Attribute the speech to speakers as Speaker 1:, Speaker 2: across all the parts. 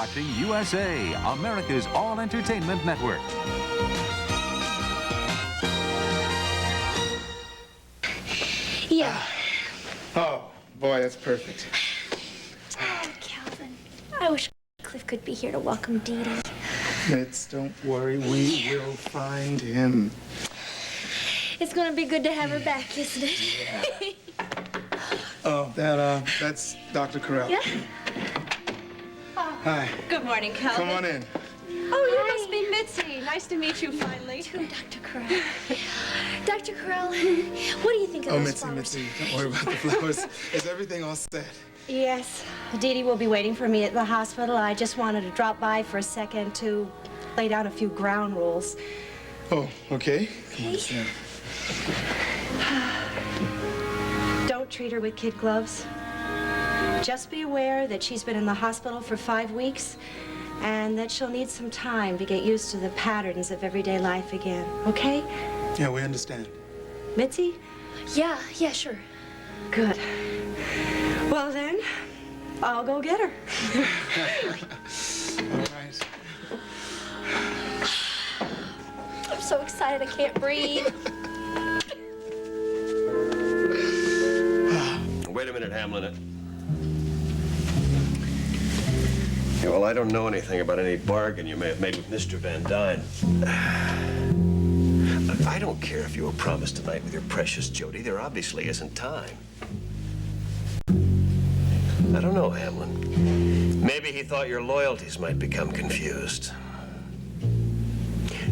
Speaker 1: watching USA, America's all-entertainment network.
Speaker 2: Yeah.
Speaker 3: Oh, boy, that's perfect.
Speaker 2: Oh, Calvin. I wish Cliff could be here to welcome Dee Dee.
Speaker 3: Mitz, don't worry. We will find him.
Speaker 2: It's going to be good to have her back, isn't it?
Speaker 3: Yeah. Oh, that's Dr. Carell.
Speaker 2: Yeah?
Speaker 3: Hi.
Speaker 4: Good morning, Calvin.
Speaker 3: Come on in.
Speaker 4: Oh, you must be Mitzi. Nice to meet you finally.
Speaker 2: To Dr. Carell. Dr. Carell, what do you think of those flowers?
Speaker 3: Mitzi, don't worry about the flowers. Is everything all set?
Speaker 4: Yes. Dee Dee will be waiting for me at the hospital. I just wanted to drop by for a second to lay down a few ground rules.
Speaker 3: Oh, okay. Come on, sit down.
Speaker 4: Don't treat her with kid gloves. Just be aware that she's been in the hospital for 5 weeks and that she'll need some time to get used to the patterns of everyday life again, okay?
Speaker 3: Yeah, we understand.
Speaker 4: Mitzi?
Speaker 2: Yeah, sure.
Speaker 4: Good. Well then, I'll go get her.
Speaker 3: All right.
Speaker 2: I'm so excited I can't breathe.
Speaker 5: Wait a minute, Hamlin. Yeah, well, I don't know anything about any bargain you may have made with Mr. Van Dyne. I don't care if you were promised tonight with your precious Jody. There obviously isn't time. I don't know, Hamlin. Maybe he thought your loyalties might become confused.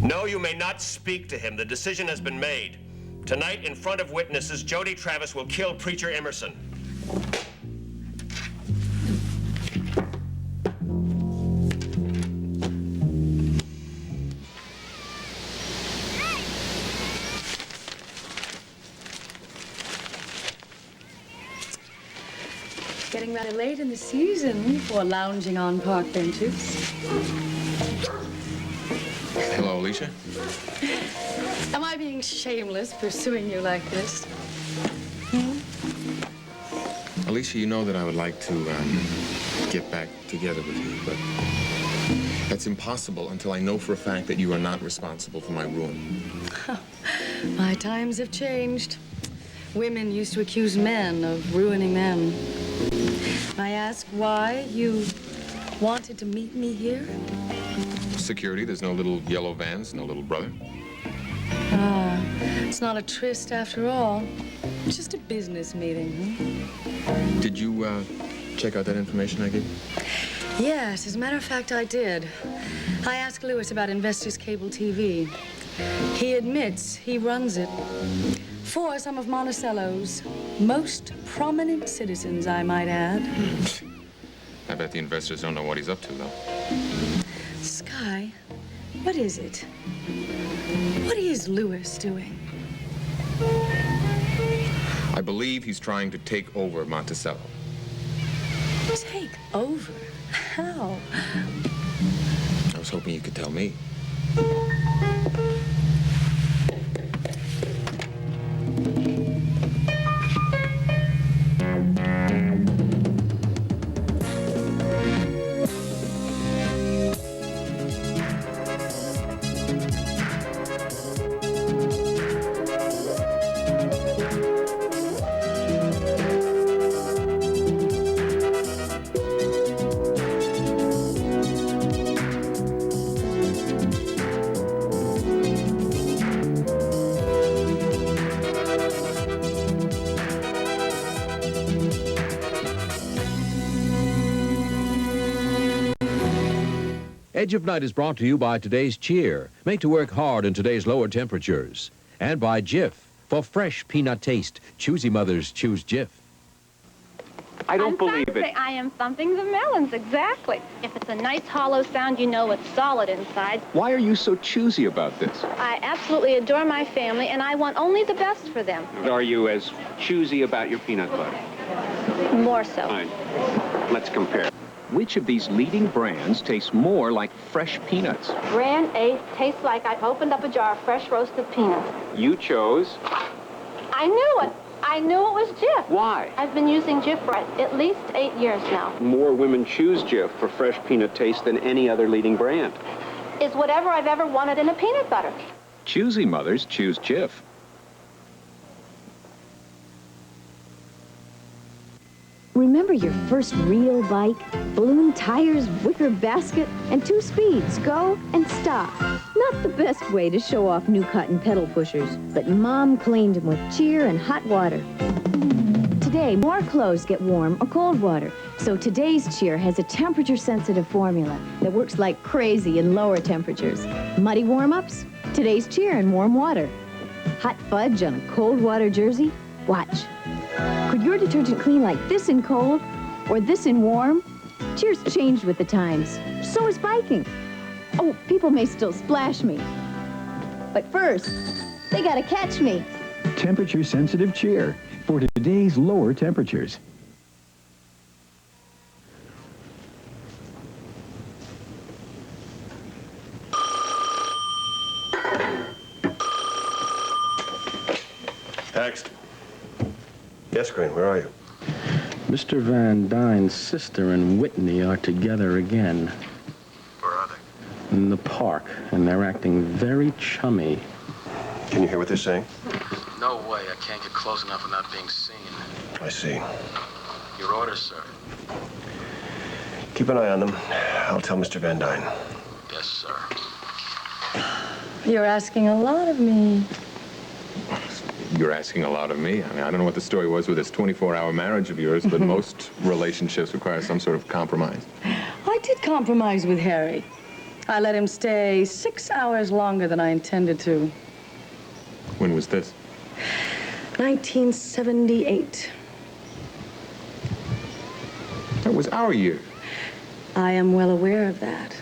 Speaker 5: No, you may not speak to him. The decision has been made. Tonight, in front of witnesses, Jody Travis will kill Preacher Emerson.
Speaker 6: Getting rather late in the season for lounging on park benches.
Speaker 7: Hello, Alicia.
Speaker 6: Am I being shameless pursuing you like this?
Speaker 7: Alicia, you know that I would like to get back together with you, but that's impossible until I know for a fact that you are not responsible for my ruin.
Speaker 6: My times have changed. Women used to accuse men of ruining them. I ask why you wanted to meet me here?
Speaker 7: Security, there's no little yellow vans, no little brother.
Speaker 6: Ah, it's not a tryst after all. It's just a business meeting,
Speaker 7: Did you check out that information I gave you?
Speaker 6: Yes, as a matter of fact, I did. I asked Lewis about Investors Cable TV. He admits he runs it for some of Monticello's most prominent citizens, I might add.
Speaker 7: I bet the investors don't know what he's up to, though.
Speaker 6: Sky, what is it? What is Lewis doing?
Speaker 7: I believe he's trying to take over Monticello.
Speaker 6: Take over? How?
Speaker 7: I was hoping you could tell me.
Speaker 8: Edge of Night is brought to you by today's Cheer, made to work hard in today's lower temperatures. And by Jif, for fresh peanut taste. Choosy mothers choose Jif.
Speaker 9: I don't believe it.
Speaker 10: I am thumping the melons, exactly. If it's a nice hollow sound, you know it's solid inside.
Speaker 9: Why are you so choosy about this?
Speaker 10: I absolutely adore my family, and I want only the best for them.
Speaker 9: Are you as choosy about your peanut butter?
Speaker 10: More so.
Speaker 9: Fine. Let's compare. Which of these leading brands tastes more like fresh peanuts?
Speaker 10: Brand A tastes like I opened up a jar of fresh roasted peanuts.
Speaker 9: You chose...
Speaker 10: I knew it. I knew it was Jif.
Speaker 9: Why?
Speaker 10: I've been using Jif for at least 8 years now.
Speaker 9: More women choose Jif for fresh peanut taste than any other leading brand.
Speaker 10: It's whatever I've ever wanted in a peanut butter.
Speaker 9: Choosy mothers choose Jif.
Speaker 11: Remember your first real bike? Balloon tires, wicker basket, and 2 speeds, go and stop. Not the best way to show off new cotton pedal pushers, but Mom cleaned them with cheer and hot water. Today, more clothes get warm or cold water, so today's cheer has a temperature-sensitive formula that works like crazy in lower temperatures. Muddy warm-ups? Today's cheer in warm water. Hot fudge on a cold water jersey? Watch. Could your detergent clean like this in cold or this in warm? Cheer's changed with the times. So is biking. Oh, people may still splash me. But first, they gotta catch me.
Speaker 12: Temperature-sensitive cheer for today's lower temperatures.
Speaker 5: Text. Yes, Green, where are you?
Speaker 13: Mr. Van Dyne's sister and Whitney are together again.
Speaker 5: Where are they?
Speaker 13: In the park, and they're acting very chummy.
Speaker 5: Can you hear what they're saying?
Speaker 13: No way. I can't get close enough without being seen.
Speaker 5: I see.
Speaker 13: Your orders, sir.
Speaker 5: Keep an eye on them. I'll tell Mr. Van Dyne.
Speaker 13: Yes, sir.
Speaker 6: You're asking a lot of me.
Speaker 7: You're asking a lot of me. I mean, I don't know what the story was with this 24-hour marriage of yours, but most relationships require some sort of compromise.
Speaker 6: I did compromise with Harry. I let him stay 6 hours longer than I intended to.
Speaker 7: When was this?
Speaker 6: 1978.
Speaker 7: That was our year.
Speaker 6: I am well aware of that.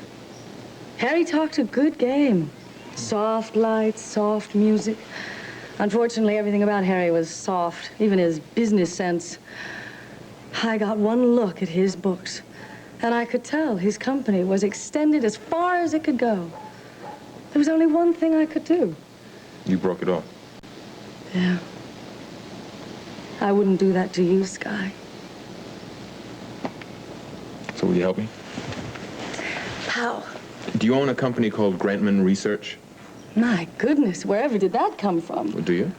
Speaker 6: Harry talked a good game. Soft lights, soft music. Unfortunately, everything about Harry was soft, even his business sense. I got one look at his books, and I could tell his company was extended as far as it could go. There was only one thing I could do.
Speaker 7: You broke it off.
Speaker 6: Yeah. I wouldn't do that to you, Sky.
Speaker 7: So will you help me?
Speaker 6: How?
Speaker 7: Do you own a company called Grantman Research?
Speaker 6: My goodness, wherever did that come from?
Speaker 7: Well, do you?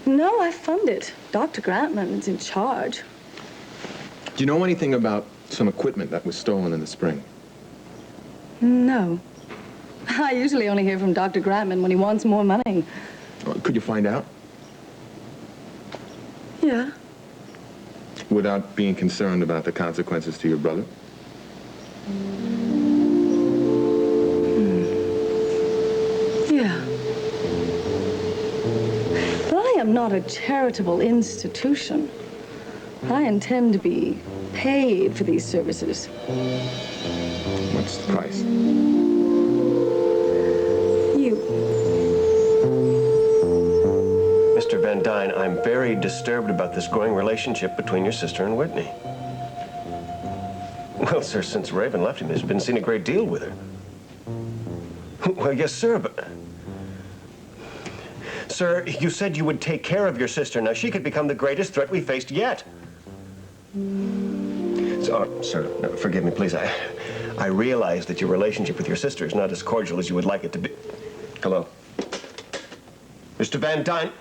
Speaker 6: No, I fund it. Dr. Grantman is in charge.
Speaker 7: Do you know anything about some equipment that was stolen in the spring?
Speaker 6: No. I usually only hear from Dr. Grantman when he wants more money.
Speaker 7: Could you find out?
Speaker 6: Yeah.
Speaker 7: Without being concerned about the consequences to your brother?
Speaker 6: Yeah. But I am not a charitable institution. I intend to be paid for these services.
Speaker 7: What's the price?
Speaker 6: You.
Speaker 5: Mr. Van Dyne, I'm very disturbed about this growing relationship between your sister and Whitney. Well, sir, since Raven left him, he's been seeing a great deal with her. Well, yes, sir, but... Sir, you said you would take care of your sister. Now, she could become the greatest threat we faced yet. So, sir, no, forgive me, please. I realize that your relationship with your sister is not as cordial as you would like it to be. Hello? Mr. Van Dyne?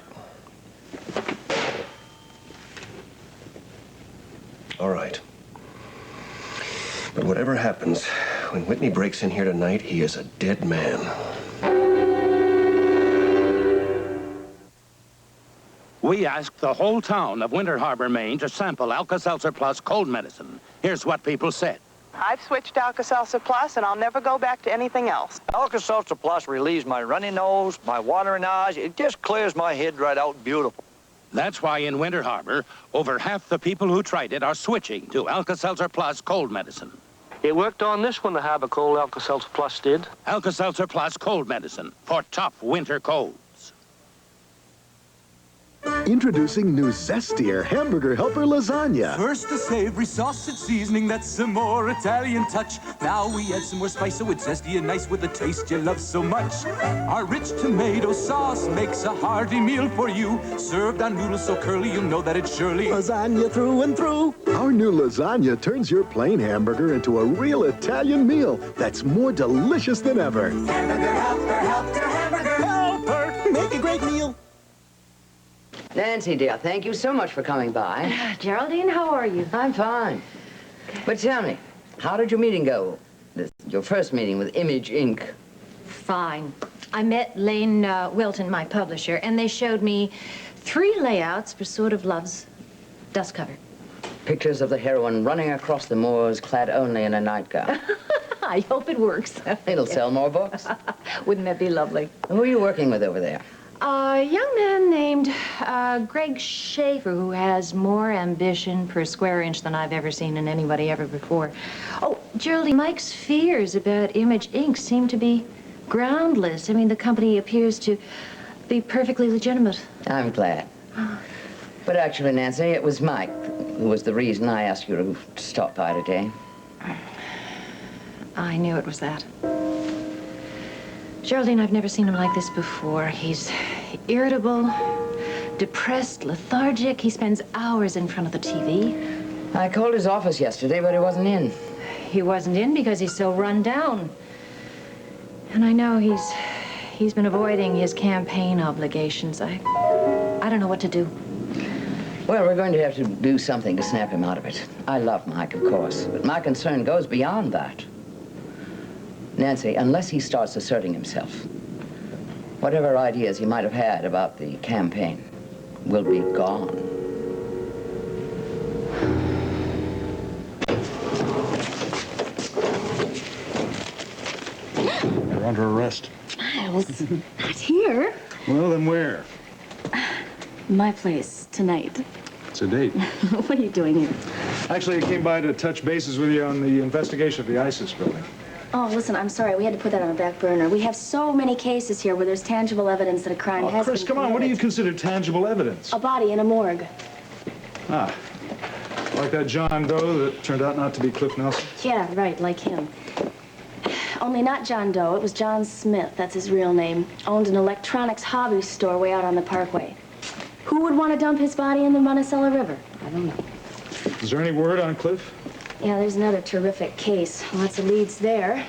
Speaker 5: All right. But whatever happens, when Whitney breaks in here tonight, he is a dead man.
Speaker 14: We asked the whole town of Winter Harbor, Maine, to sample Alka-Seltzer Plus cold medicine. Here's what people said.
Speaker 15: I've switched to Alka-Seltzer Plus, and I'll never go back to anything else.
Speaker 16: Alka-Seltzer Plus relieves my runny nose, my watering eyes. It just clears my head right out beautiful.
Speaker 14: That's why in Winter Harbor, over half the people who tried it are switching to Alka-Seltzer Plus cold medicine.
Speaker 17: It worked on this one to have a cold. Alka-Seltzer Plus did.
Speaker 14: Alka-Seltzer Plus cold medicine for tough winter colds.
Speaker 18: Introducing new zestier Hamburger Helper Lasagna.
Speaker 19: First, the savory sausage seasoning, that's a more Italian touch. Now we add some more spice so it's zesty and nice with the taste you love so much. Our rich tomato sauce makes a hearty meal for you. Served on noodles so curly, you know that it's surely
Speaker 18: lasagna through and through. Our new lasagna turns your plain hamburger into a real Italian meal that's more delicious than ever.
Speaker 19: Hamburger Helper, Helper, Hamburger Helper, make a great meal.
Speaker 20: Nancy, dear, thank you so much for coming by.
Speaker 4: Geraldine, how are you?
Speaker 20: I'm fine. But tell me, how did your meeting go? Your first meeting with Image Inc.
Speaker 4: Fine. I met Lane Wilton, my publisher, and they showed me 3 layouts for Sword of Love's dust cover.
Speaker 20: Pictures of the heroine running across the moors clad only in a nightgown.
Speaker 4: I hope it works.
Speaker 20: It'll sell more books.
Speaker 4: Wouldn't that be lovely?
Speaker 20: Who are you working with over there?
Speaker 4: A young man named Greg Schaefer, who has more ambition per square inch than I've ever seen in anybody ever before. Oh, Geraldine, Mike's fears about Image Inc. seem to be groundless. I mean, the company appears to be perfectly legitimate.
Speaker 20: I'm glad. But actually, Nancy, it was Mike who was the reason I asked you to stop by today.
Speaker 4: I knew it was that. Geraldine, I've never seen him like this before. He's irritable, depressed, lethargic. He spends hours in front of the TV.
Speaker 20: I called his office yesterday, but he wasn't in.
Speaker 4: He wasn't in because he's so run down. And I know he's been avoiding his campaign obligations. I don't know what to do.
Speaker 20: Well, we're going to have to do something to snap him out of it. I love Mike, of course, but my concern goes beyond that. Nancy, unless he starts asserting himself, whatever ideas he might have had about the campaign will be gone.
Speaker 3: You're under arrest.
Speaker 21: Miles, not here.
Speaker 3: Well, then where?
Speaker 21: My place, tonight.
Speaker 3: It's a date.
Speaker 21: What are you doing here?
Speaker 3: Actually, I came by to touch bases with you on the investigation of the ISIS building.
Speaker 21: Oh, listen, I'm sorry. We had to put that on the back burner. We have so many cases here where there's tangible evidence that a crime has
Speaker 3: Chris,
Speaker 21: been
Speaker 3: come on. What do you
Speaker 21: committed.
Speaker 3: consider tangible evidence?
Speaker 21: A body in a morgue.
Speaker 3: Ah, like that John Doe that turned out not to be Cliff Nelson?
Speaker 21: Yeah, right, like him. Only not John Doe. It was John Smith. That's his real name. Owned an electronics hobby store way out on the Parkway. Who would want to dump his body in the Monticello River? I don't know.
Speaker 3: Is there any word on Cliff?
Speaker 21: Yeah, there's another terrific case. Lots of leads there.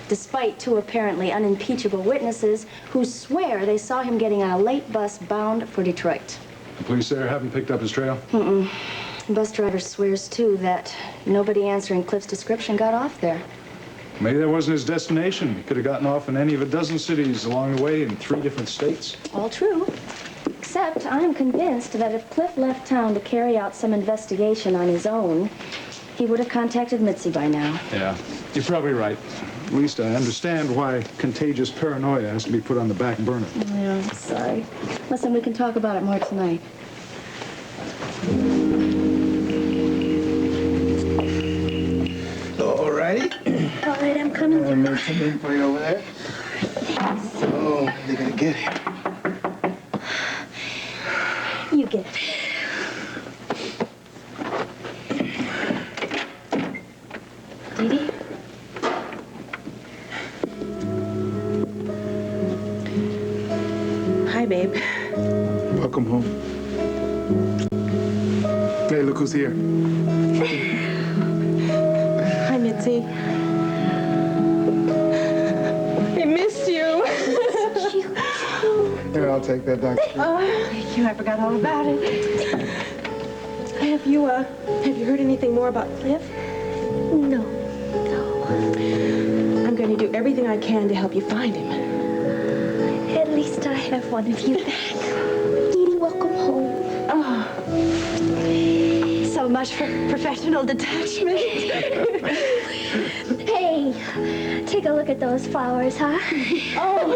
Speaker 21: Despite 2 apparently unimpeachable witnesses who swear they saw him getting on a late bus bound for Detroit.
Speaker 3: The police there haven't picked up his trail?
Speaker 21: Mm-mm. The bus driver swears, too, that nobody answering Cliff's description got off there.
Speaker 3: Maybe that wasn't his destination. He could have gotten off in any of a dozen cities along the way in 3 different states.
Speaker 21: All true. Except I'm convinced that if Cliff left town to carry out some investigation on his own, he would have contacted Mitzi by now.
Speaker 3: Yeah, you're probably right. At least I understand why contagious paranoia has to be put on the back burner.
Speaker 21: Yeah, I'm sorry. Listen, we can talk about it more tonight.
Speaker 5: All righty.
Speaker 2: All right, I'm coming.
Speaker 5: I made something for you over there. So, they're gonna get here.
Speaker 2: You get it.
Speaker 21: Dee Dee?
Speaker 22: Hi, babe.
Speaker 3: Welcome home. Hey, look who's here.
Speaker 22: Hi, Mitzi. I missed you.
Speaker 3: Here, I'll take that, Doctor.
Speaker 22: Oh, thank you. I forgot all about it. Have you heard anything more about Cliff?
Speaker 2: No.
Speaker 22: I'm going to do everything I can to help you find him.
Speaker 2: At least I have one of you back. Edie, welcome home.
Speaker 22: Oh. So much for professional detachment.
Speaker 2: Hey, take a look at those flowers, huh?
Speaker 22: Oh,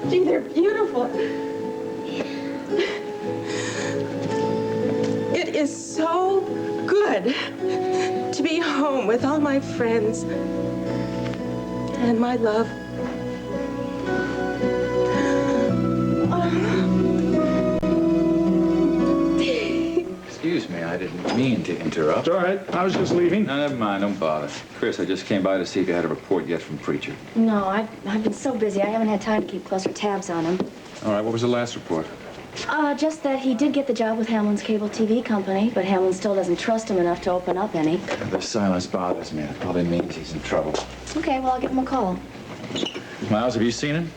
Speaker 22: gee, they're beautiful. It is so good to be home with all my friends and my love.
Speaker 1: Excuse me, I didn't mean to interrupt.
Speaker 3: It's all right. I was just leaving.
Speaker 1: No, never mind. Don't bother. Chris, I just came by to see if you had a report yet from Preacher.
Speaker 21: No, I've been so busy, I haven't had time to keep closer tabs on him.
Speaker 1: All right, what was the last report?
Speaker 21: Just that he did get the job with Hamlin's cable TV company, but Hamlin still doesn't trust him enough to open up any.
Speaker 1: The silence bothers me. It probably means he's in trouble.
Speaker 21: Okay, well, I'll give him a call.
Speaker 1: Miles, have you seen him?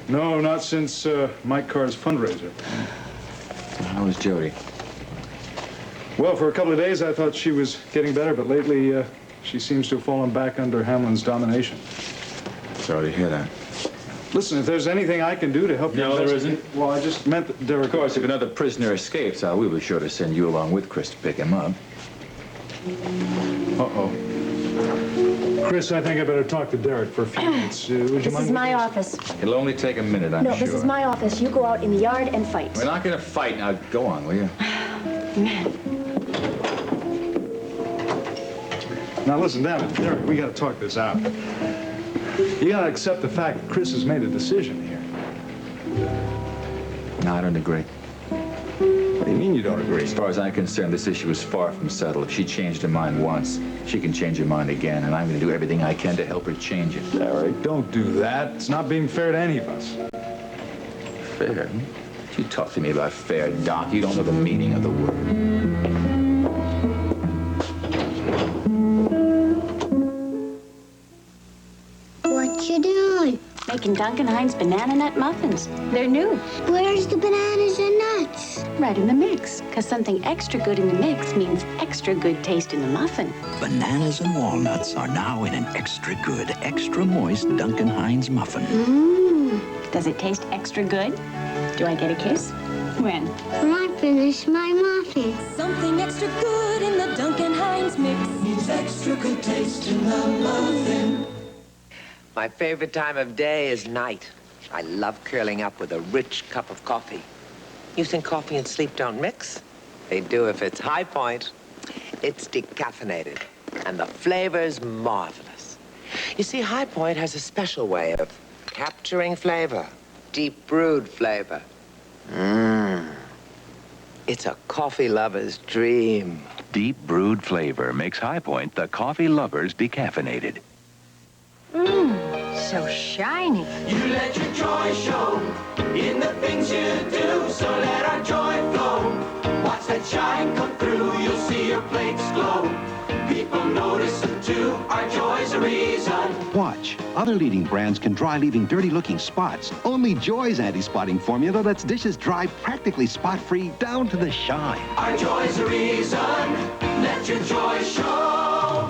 Speaker 3: No, not since Mike Carr's fundraiser.
Speaker 1: How was Jody?
Speaker 3: Well, for a couple of days, I thought she was getting better, but lately, she seems to have fallen back under Hamlin's domination.
Speaker 1: Sorry to hear that.
Speaker 3: Listen, if there's anything I can do to help you...
Speaker 1: No, there isn't.
Speaker 3: Well, I just meant that Derek...
Speaker 1: Of course, if another prisoner escapes, we'll be sure to send you along with Chris to pick him up.
Speaker 3: Uh-oh. Chris, I think I better talk to Derek for a few minutes. Would you mind?
Speaker 21: This is my office.
Speaker 1: It'll only take a minute, I'm sure.
Speaker 21: No, this is my office. You go out in the yard and fight.
Speaker 1: We're not going to fight. Now, go on, will you?
Speaker 21: Man.
Speaker 3: Now, listen, damn it, Derek, we got to talk this out. You got to accept the fact that Chris has made a decision here.
Speaker 1: No, I don't agree.
Speaker 3: What do you mean you don't agree?
Speaker 1: As far as I'm concerned, this issue is far from settled. If she changed her mind once, she can change her mind again, and I'm going to do everything I can to help her change it.
Speaker 3: Derek, don't do that. It's not being fair to any of us.
Speaker 1: Fair? You talk to me about fair, Doc. You don't know the meaning of the word.
Speaker 8: What you doing?
Speaker 21: Making Duncan Hines banana nut muffins. They're new.
Speaker 8: Where's the bananas and nuts?
Speaker 21: Right in the mix. Because something extra good in the mix means extra good taste in the muffin.
Speaker 23: Bananas and walnuts are now in an extra good, extra moist Duncan Hines muffin.
Speaker 21: Mmm. Does it taste extra good? Do I get a kiss? When?
Speaker 8: When I finish my muffin.
Speaker 24: Something extra good in the Duncan Hines mix. Needs extra good taste in the muffin.
Speaker 25: My favorite time of day is night. I love curling up with a rich cup of coffee. You think coffee and sleep don't mix? They do if it's High Point. It's decaffeinated, and the flavor's marvelous. You see, High Point has a special way of capturing flavor, deep brewed flavor. It's a coffee lover's dream.
Speaker 26: Deep brewed flavor makes High Point the coffee lover's decaffeinated.
Speaker 21: So shiny.
Speaker 24: You let your joy show in the things you do, so let our joy flow. Watch that shine come through, you'll see your plates glow. People notice them too, our joy's a reason.
Speaker 27: Watch. Other leading brands can dry, leaving dirty-looking spots. Only Joy's anti-spotting formula lets dishes dry practically spot-free down to the shine.
Speaker 24: Our joy's a reason, let your joy show.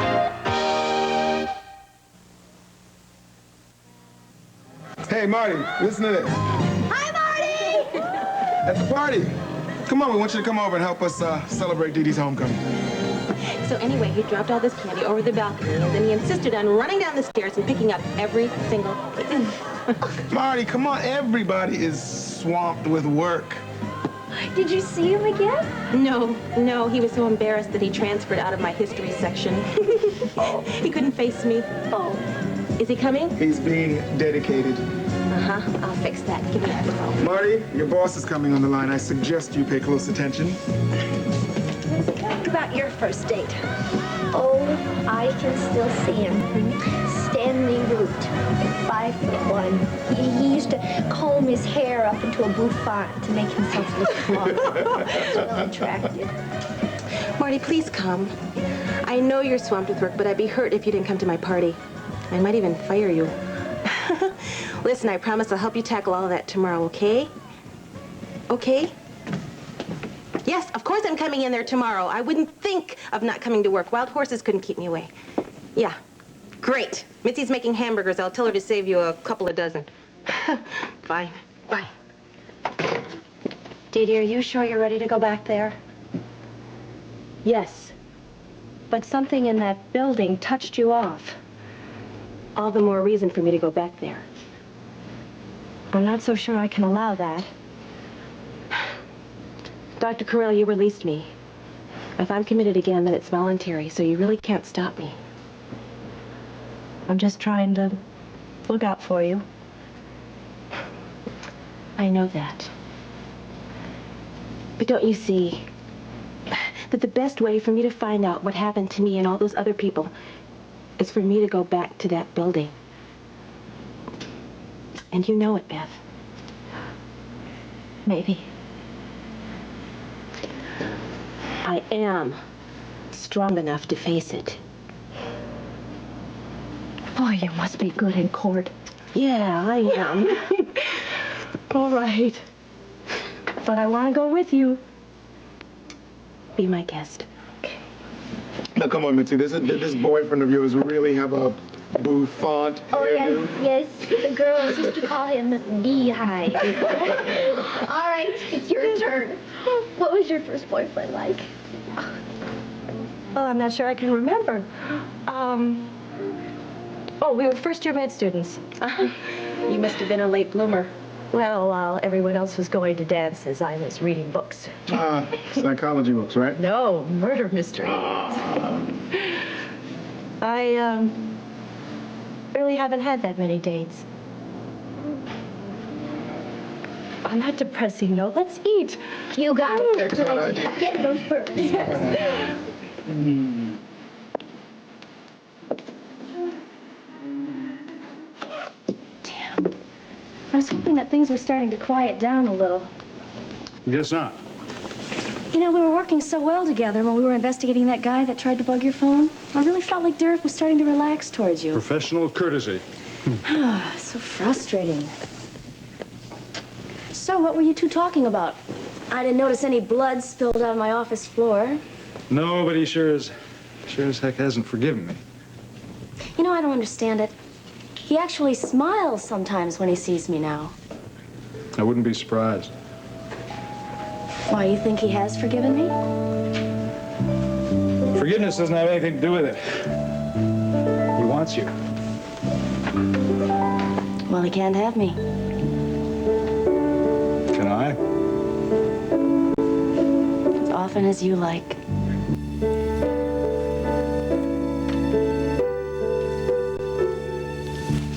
Speaker 28: Hey, Marty, listen to this.
Speaker 8: Hi, Marty!
Speaker 28: At the party. Come on, we want you to come over and help us celebrate Dee Dee's homecoming.
Speaker 29: So anyway, he dropped all this candy over the balcony, and then he insisted on running down the stairs and picking up every single piece.
Speaker 28: Marty, come on. Everybody is swamped with work.
Speaker 21: Did you see him again?
Speaker 29: No, he was so embarrassed that he transferred out of my history section. He couldn't face me.
Speaker 21: Oh.
Speaker 29: Is he coming?
Speaker 28: He's being dedicated.
Speaker 29: Uh-huh, I'll fix that. Give me that phone.
Speaker 28: Marty, your boss is coming on the line. I suggest you pay close attention.
Speaker 2: Talk about your first date. Oh, I can still see him. Stanley Root, 5'1". He used to comb his hair up into a bouffant to make himself look small. So attractive.
Speaker 29: Marty, please come. I know you're swamped with work, but I'd be hurt if you didn't come to my party. I might even fire you. Listen, I promise I'll help you tackle all of that tomorrow, okay? Okay? Yes, of course I'm coming in there tomorrow. I wouldn't think of not coming to work. Wild horses couldn't keep me away. Yeah. Great. Mitzi's making hamburgers. I'll tell her to save you a couple of dozen. Fine. Bye.
Speaker 21: Dee Dee, are you sure you're ready to go back there?
Speaker 29: Yes. But something in that building touched you off. All the more reason for me to go back there.
Speaker 21: I'm not so sure I can allow that.
Speaker 29: Dr. Carell, you released me. If I'm committed again, then it's voluntary, so you really can't stop me.
Speaker 21: I'm just trying to look out for you.
Speaker 29: I know that. But don't you see? that the best way for me to find out what happened to me and all those other people is for me to go back to that building. And you know it, Beth. Maybe. I am strong enough to face it. Boy, you must be good in court. Yeah, I am. All right. But I want to go with you. Be my guest.
Speaker 28: Now, come on, Mitzi. This boyfriend of yours really have a bouffant hairdo?
Speaker 2: Yes. The girls used to call him Beehive. All right, it's your turn. What was your first boyfriend like?
Speaker 29: Oh, I'm not sure I can remember. Oh, we were first-year med students. You must have been a late bloomer. Well, while everyone else was going to dances, I was reading books.
Speaker 28: Psychology books, right?
Speaker 29: No, murder mysteries. I really haven't had that many dates. I'm not depressing, no. Let's eat.
Speaker 2: You got it.
Speaker 28: Excellent.
Speaker 2: Get those birds.
Speaker 21: Damn. I was hoping that things were starting to quiet down a little.
Speaker 3: Guess not.
Speaker 21: You know, we were working so well together when we were investigating that guy that tried to bug your phone. I really felt like Derek was starting to relax towards you.
Speaker 3: Professional courtesy.
Speaker 21: So frustrating. So, what were you two talking about? I didn't notice any blood spilled out on my office floor.
Speaker 3: No, but he sure as heck hasn't forgiven me.
Speaker 21: You know, I don't understand it. He actually smiles sometimes when he sees me now.
Speaker 3: I wouldn't be surprised.
Speaker 21: Why, you think he has forgiven me?
Speaker 3: Forgiveness doesn't have anything to do with it. He wants you.
Speaker 21: Well, he can't have me.
Speaker 3: Can I?
Speaker 21: As often as you like.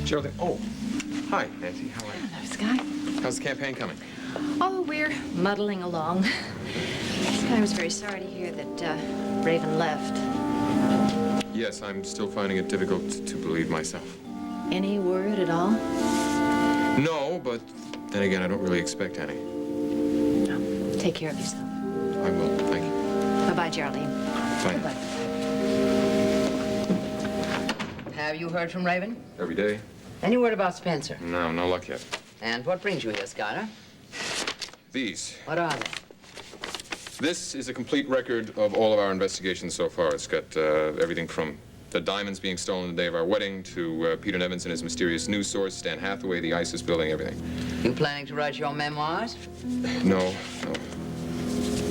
Speaker 6: Geraldine, oh, hi, Nancy. How are you?
Speaker 7: Hello, Sky.
Speaker 6: How's the campaign coming?
Speaker 7: Oh, we're muddling along. Sky was very sorry to hear that Raven left.
Speaker 6: Yes, I'm still finding it difficult to believe myself.
Speaker 7: Any word at all?
Speaker 6: No, but then again, I don't really expect any.
Speaker 7: No. Take care of yourself.
Speaker 6: I will, thank you.
Speaker 7: Bye-bye, Geraldine.
Speaker 6: Bye.
Speaker 7: Bye-bye.
Speaker 20: Have you heard from Raven?
Speaker 6: Every day?
Speaker 20: Any word about Spencer?
Speaker 6: No, no luck yet.
Speaker 20: And what brings you here, Skyler?
Speaker 6: These.
Speaker 20: What are they?
Speaker 6: This is a complete record of all of our investigations so far. It's got everything from the diamonds being stolen the day of our wedding to Peter Nevins and his mysterious news source, Stan Hathaway, the ISIS building, everything.
Speaker 20: You planning to write your memoirs?
Speaker 6: No.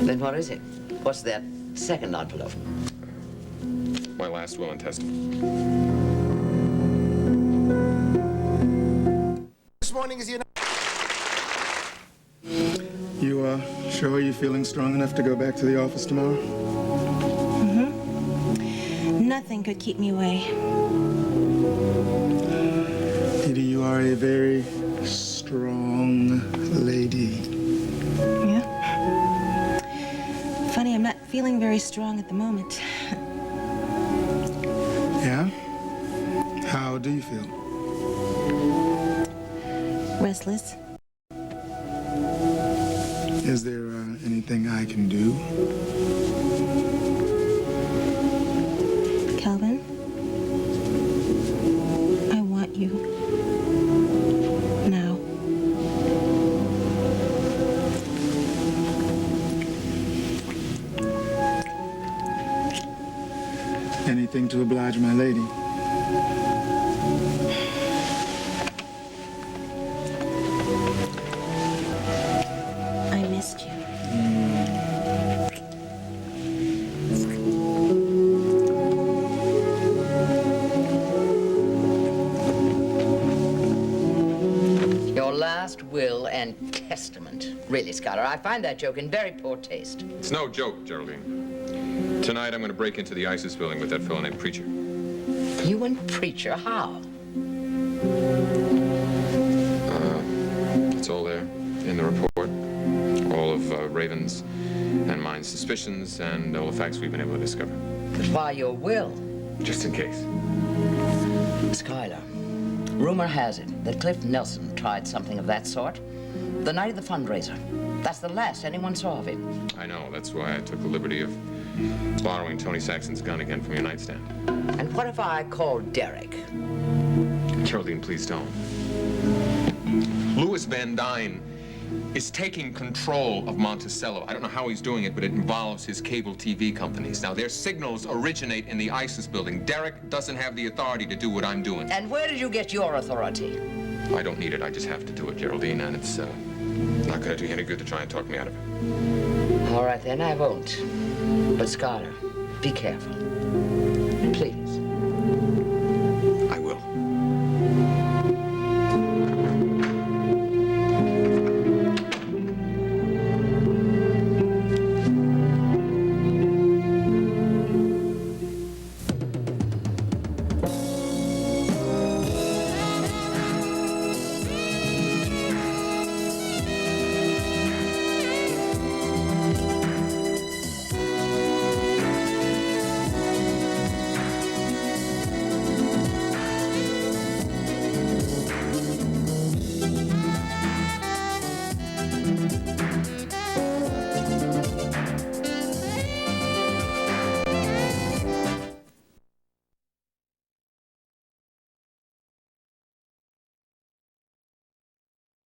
Speaker 20: Then what is it? What's that second envelope?
Speaker 6: My last will and testament.
Speaker 28: This morning is your... You, sure you're feeling strong enough to go back to the office tomorrow?
Speaker 29: Mm-hmm. Nothing could keep me away.
Speaker 28: Edie, you are a very strong lady.
Speaker 29: Yeah? Funny, I'm not feeling very strong at the moment.
Speaker 28: Yeah? How do you feel?
Speaker 29: Restless.
Speaker 28: Is there anything I can do?
Speaker 29: Calvin, I want you. Now.
Speaker 28: Anything to oblige my lady.
Speaker 29: I missed you.
Speaker 20: Your last will and testament. Really, Skyler, I find that joke in very poor taste.
Speaker 6: It's no joke, Geraldine. Tonight, I'm going to break into the ISIS building with that fellow named Preacher.
Speaker 20: You and Preacher? How?
Speaker 6: It's all there in the report. All of of Raven's and mine suspicions and all the facts we've been able to discover.
Speaker 20: But why your will?
Speaker 6: Just in case.
Speaker 20: Skylar, rumor has it that Cliff Nelson tried something of that sort the night of the fundraiser. That's the last anyone saw of him.
Speaker 6: I know. That's why I took the liberty of borrowing Tony Saxon's gun again from your nightstand.
Speaker 20: And what if I called Derek?
Speaker 6: Geraldine, please don't. Louis Van Dyne is taking control of Monticello. I don't know how he's doing it, but it involves his cable TV companies. Now, their signals originate in the ISIS building. Derek doesn't have the authority to do what I'm doing.
Speaker 20: And where did you get your authority?
Speaker 6: I don't need it. I just have to do it, Geraldine, and it's not going to do you any good to try and talk me out of it.
Speaker 20: All right, then, I won't. But, Skylar, be careful.